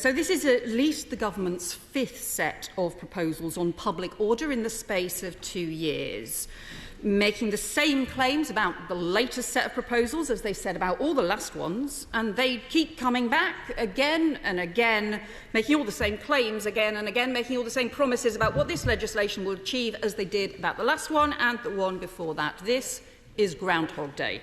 So this is at least the government's fifth set of proposals on public order in the space of 2 years, making the same claims about the latest set of proposals as they said about all the last ones, and they keep coming back again and again, making all the same claims again and again, making all the same promises about what this legislation will achieve as they did about the last one and the one before that. This is Groundhog Day.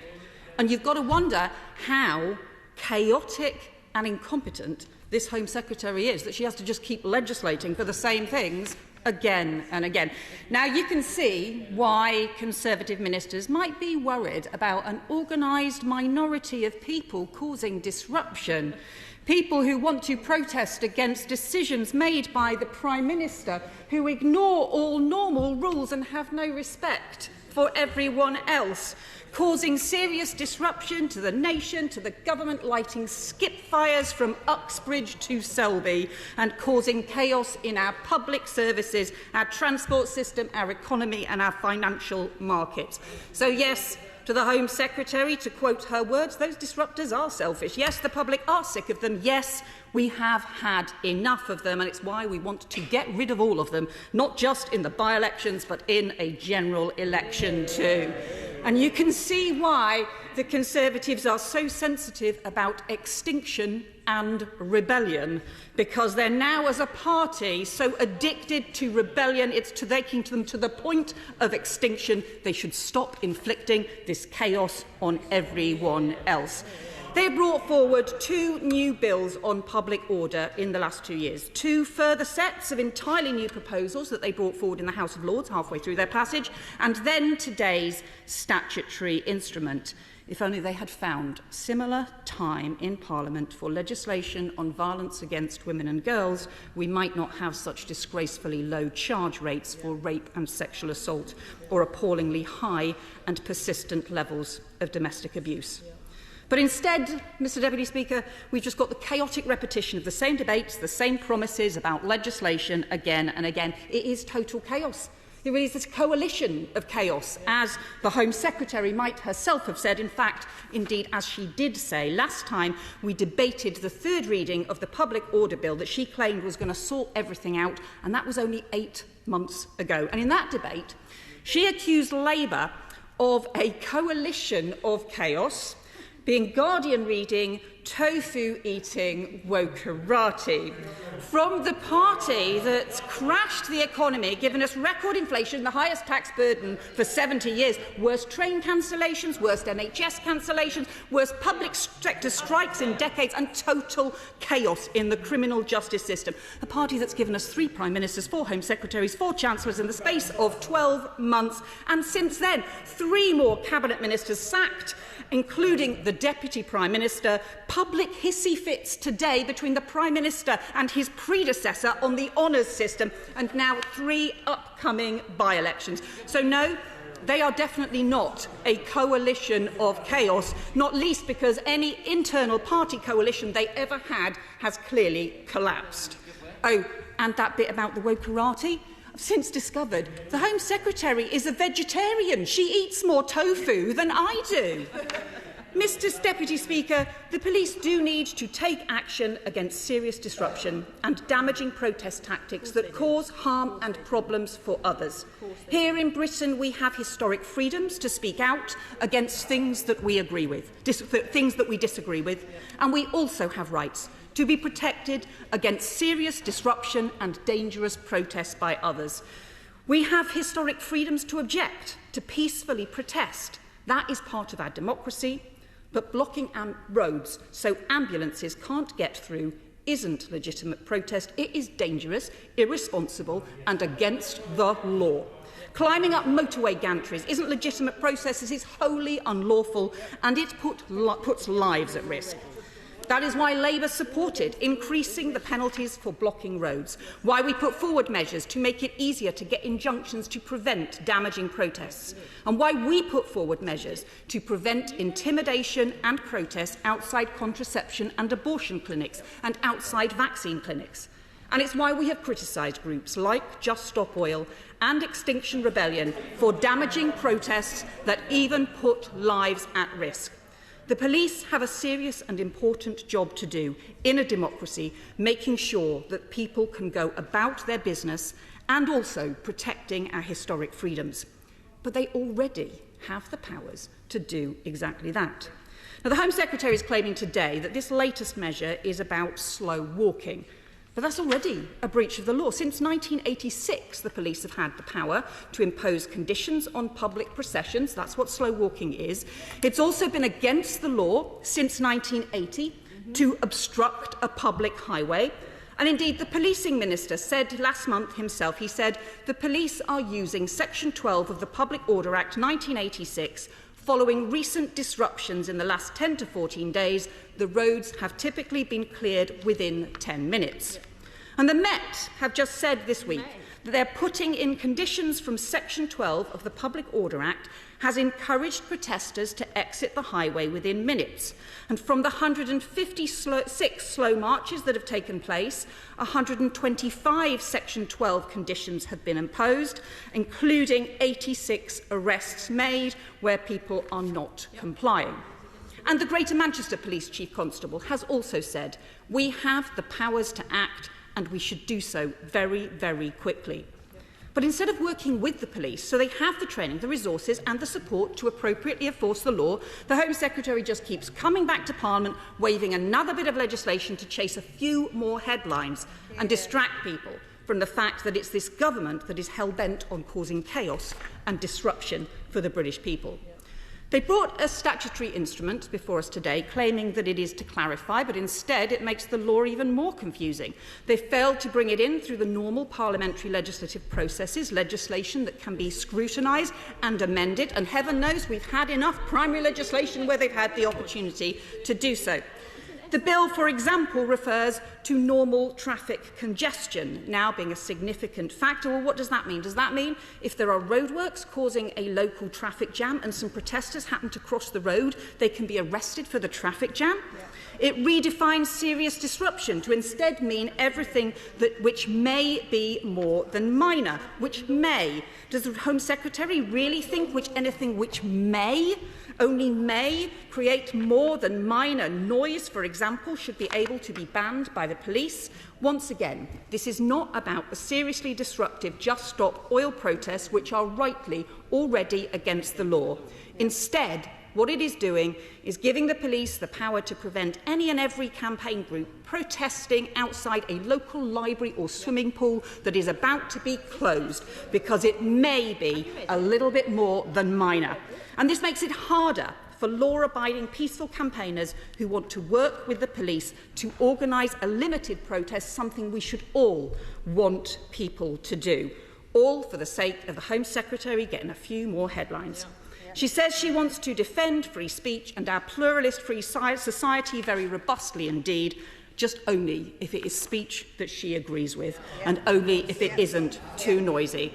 And you've got to wonder how chaotic and incompetent this Home Secretary is, that she has to just keep legislating for the same things again and again. Now, you can see why Conservative ministers might be worried about an organised minority of people causing disruption, people who want to protest against decisions made by the Prime Minister, who ignore all normal rules and have no respect for everyone else, causing serious disruption to the nation, to the government, lighting skip fires from Uxbridge to Selby, and causing chaos in our public services, our transport system, our economy and our financial markets. So yes, to the Home Secretary, to quote her words, those disruptors are selfish. Yes, the public are sick of them. Yes, we have had enough of them, and it's why we want to get rid of all of them, not just in the by-elections, but in a general election too. And you can see why the Conservatives are so sensitive about extinction and rebellion, because they're now, as a party, so addicted to rebellion, it's taking them to the point of extinction. They should stop inflicting this chaos on everyone else. They brought forward 2 new bills on public order in the last 2 years, 2 further sets of entirely new proposals that they brought forward in the House of Lords halfway through their passage, and then today's statutory instrument. If only they had found similar time in Parliament for legislation on violence against women and girls, we might not have such disgracefully low charge rates for rape and sexual assault, or appallingly high and persistent levels of domestic abuse. But instead, Mr Deputy Speaker, we've just got the chaotic repetition of the same debates, the same promises about legislation again and again. It is total chaos. It really is this coalition of chaos, as the Home Secretary might herself have said. In fact, indeed, as she did say last time we debated the third reading of the Public Order Bill that she claimed was going to sort everything out, and that was only 8 months ago. And in that debate, she accused Labour of a coalition of chaos, being Guardian reading, tofu-eating wokerati, from the party that's crashed the economy, given us record inflation, the highest tax burden for 70 years, worst train cancellations, worst NHS cancellations, worst public sector strikes in decades, and total chaos in the criminal justice system. A party that's given us 3 Prime Ministers, 4 Home Secretaries, 4 Chancellors in the space of 12 months, and since then 3 more Cabinet Ministers sacked, including the Deputy Prime Minister, public hissy fits today between the Prime Minister and his predecessor on the honours system, and now 3 upcoming by-elections. So no, they are definitely not a coalition of chaos, not least because any internal party coalition they ever had has clearly collapsed. Oh, and that bit about the wokerati? I've since discovered the Home Secretary is a vegetarian. She eats more tofu than I do. Mr Deputy Speaker, the police do need to take action against serious disruption and damaging protest tactics that cause harm and problems for others. Here in Britain, we have historic freedoms to speak out against things that we agree with, things that we disagree with, and we also have rights to be protected against serious disruption and dangerous protests by others. We have historic freedoms to object, to peacefully protest. That is part of our democracy. But blocking roads so ambulances can't get through isn't legitimate protest. It is dangerous, irresponsible and against the law. Climbing up motorway gantries isn't legitimate protest. It is wholly unlawful, and it puts lives at risk. That is why Labour supported increasing the penalties for blocking roads, why we put forward measures to make it easier to get injunctions to prevent damaging protests, and why we put forward measures to prevent intimidation and protest outside contraception and abortion clinics and outside vaccine clinics. And it's why we have criticised groups like Just Stop Oil and Extinction Rebellion for damaging protests that even put lives at risk. The police have a serious and important job to do in a democracy, making sure that people can go about their business and also protecting our historic freedoms. But they already have the powers to do exactly that. Now, the Home Secretary is claiming today that this latest measure is about slow walking. But that's already a breach of the law. Since 1986, the police have had the power to impose conditions on public processions. That's what slow walking is. It's also been against the law since 1980 to obstruct a public highway. And indeed, the policing minister said last month himself, he said, the police are using Section 12 of the Public Order Act 1986. Following recent disruptions in the last 10 to 14 days, the roads have typically been cleared within 10 minutes. And the Met have just said this week that they're putting in conditions from Section 12 of the Public Order Act has encouraged protesters to exit the highway within minutes. And from the 156 slow marches that have taken place, 125 Section 12 conditions have been imposed, including 86 arrests made where people are not complying. And the Greater Manchester Police Chief Constable has also said, we have the powers to act and we should do so very, very quickly. But instead of working with the police, so they have the training, the resources and the support to appropriately enforce the law, the Home Secretary just keeps coming back to Parliament, waving another bit of legislation to chase a few more headlines and distract people from the fact that it's this government that is hell-bent on causing chaos and disruption for the British people. They brought a statutory instrument before us today, claiming that it is to clarify, but instead it makes the law even more confusing. They failed to bring it in through the normal parliamentary legislative processes, legislation that can be scrutinised and amended, and heaven knows we've had enough primary legislation where they've had the opportunity to do so. The bill, for example, refers to normal traffic congestion now being a significant factor. Well, what does that mean? Does that mean if there are roadworks causing a local traffic jam and some protesters happen to cross the road, they can be arrested for the traffic jam? Yeah. It redefines serious disruption to instead mean everything which may be more than minor, which may. Does the Home Secretary really think anything which may, only may, create more than minor noise, for example, should be able to be banned by the police? Once again, this is not about the seriously disruptive Just Stop Oil protests, which are rightly already against the law. Instead, what it is doing is giving the police the power to prevent any and every campaign group protesting outside a local library or swimming pool that is about to be closed because it may be a little bit more than minor. And this makes it harder for law-abiding peaceful campaigners who want to work with the police to organise a limited protest, something we should all want people to do, all for the sake of the Home Secretary getting a few more headlines. She says she wants to defend free speech and our pluralist free society very robustly indeed, just only if it is speech that she agrees with and only if it isn't too noisy.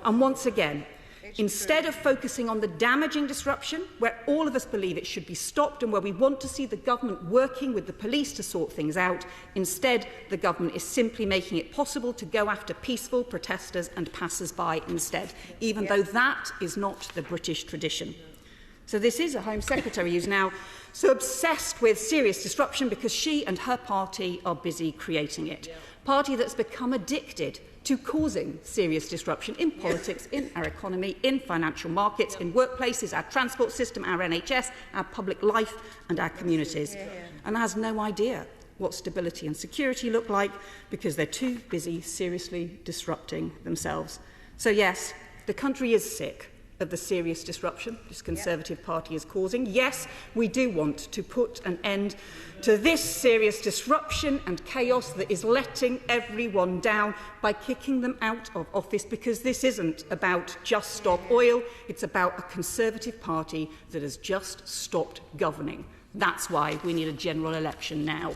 And once again, instead of focusing on the damaging disruption, where all of us believe it should be stopped and where we want to see the government working with the police to sort things out, instead the government is simply making it possible to go after peaceful protesters and passers-by instead, even though that is not the British tradition. So this is a Home Secretary who's now so obsessed with serious disruption because she and her party are busy creating it. Party that's become addicted to causing serious disruption in politics, in our economy, in financial markets, in workplaces, our transport system, our NHS, our public life and our communities. And has no idea what stability and security look like because they're too busy seriously disrupting themselves. So yes, the country is sick of the serious disruption this Conservative Party is causing. Yes, we do want to put an end to this serious disruption and chaos that is letting everyone down by kicking them out of office, because this isn't about Just Stop Oil, it's about a Conservative Party that has just stopped governing. That's why we need a general election now.